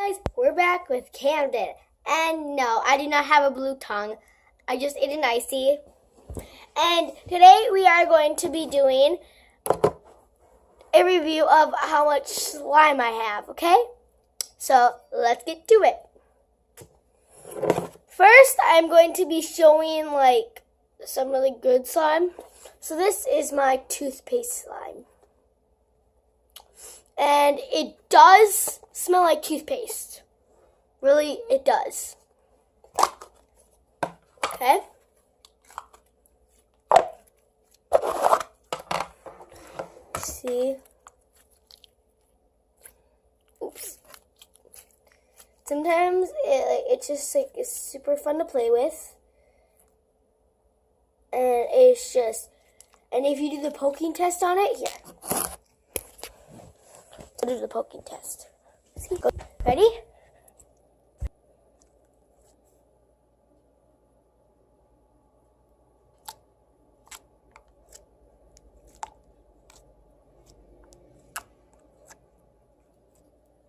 guys, we're back with Camden. And no, I do not have a blue tongue. I just ate an icy. And today we are going to be doing a review of how much slime I have, okay? So let's get to it. First, I'm going to be showing like some really good slime. So this is my toothpaste slime. And it does smell like toothpaste. Really, it does. Okay. See. Oops. Sometimes it's just like it's super fun to play with. And it's just, and if you do the poking test on it, here. We'll do the poking test. See, go. Ready?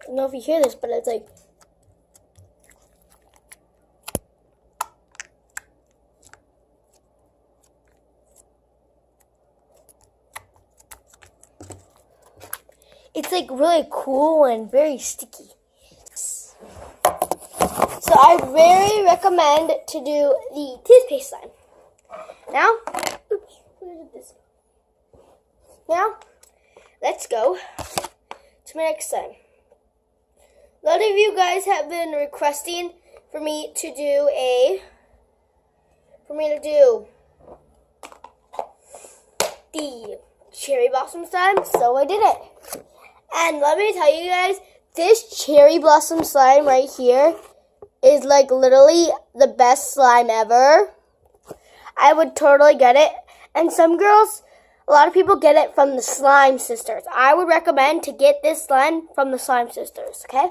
I don't know if you hear this, but it's like it's like really cool and very sticky. So I very recommend to do the toothpaste slime. Now, oops, where did this go? Now, let's go to my next slime. A lot of you guys have been requesting for me to do the cherry blossom slime, so I did it. And let me tell you guys, this cherry blossom slime right here is like literally the best slime ever. I would totally get it. And some girls, a lot of people get it from the Slime Sisters. I would recommend to get this slime from the Slime Sisters, okay?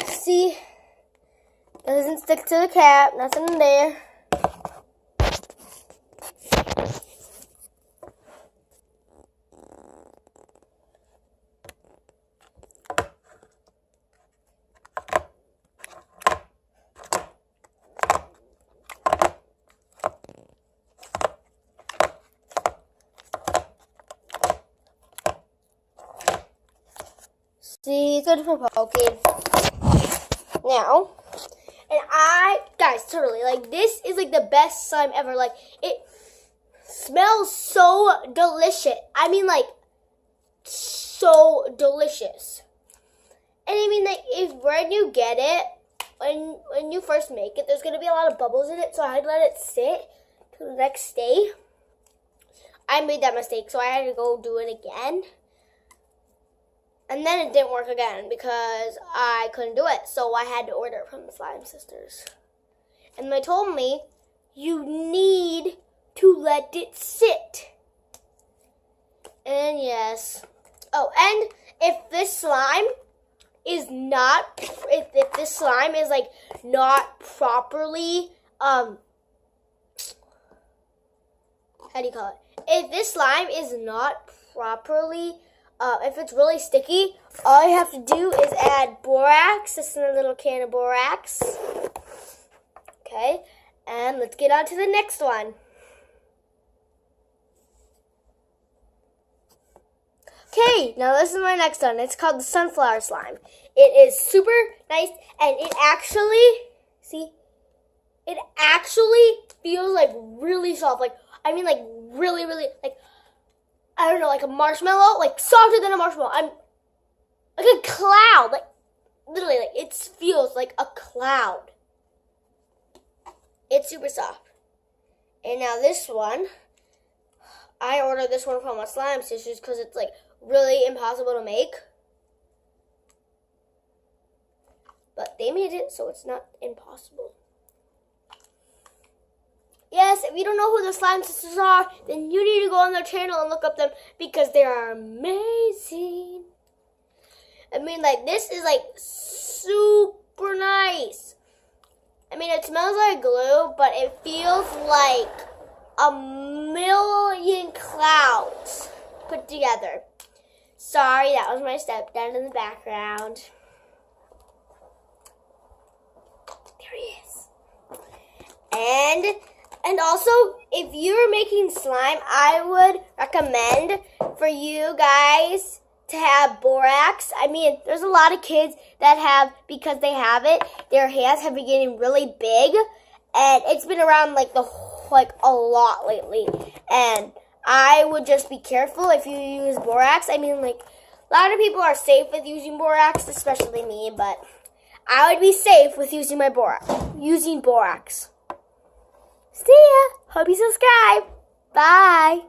See, it doesn't stick to the cap, nothing in there. See, it's good for poking. Now, and guys, totally, like, this is, like, the best slime ever. Like, it smells so delicious. I mean, like, so delicious. And I mean, like, when you get it, when you first make it, there's going to be a lot of bubbles in it, so I'd let it sit till the next day. I made that mistake, so I had to go do it again. And then it didn't work again because I couldn't do it. So I had to order it from the Slime Sisters. And they told me, you need to let it sit. And yes. Oh, and if this slime is not, if this slime is like not properly, how do you call it? If this slime is not properly if it's really sticky, all you have to do is add borax. This is a little can of borax. Okay, and let's get on to the next one. Okay, now this is my next one. It's called the sunflower slime. It is super nice, and it actually, see, it actually feels like really soft. Like, I mean, like really, really, like, I don't know, like a marshmallow, like softer than a marshmallow. I'm like a cloud, like literally, like it feels like a cloud. It's super soft. And now this one, I ordered this one from my Slime Sisters because it's like really impossible to make. But they made it, so it's not impossible. Yes, if you don't know who the Slime Sisters are, then you need to go on their channel and look up them because they are amazing. I mean, like, this is, like, super nice. I mean, it smells like glue, but it feels like a million clouds put together. Sorry, that was my stepdad in the background. There he is. And also, if you're making slime, I would recommend for you guys to have borax. I mean, there's a lot of kids that have, because they have it, their hands have been getting really big, and it's been around like a lot lately. And I would just be careful if you use borax. I mean, like, a lot of people are safe with using borax, especially me, but I would be safe with using borax. See ya. Hope you subscribe. Bye.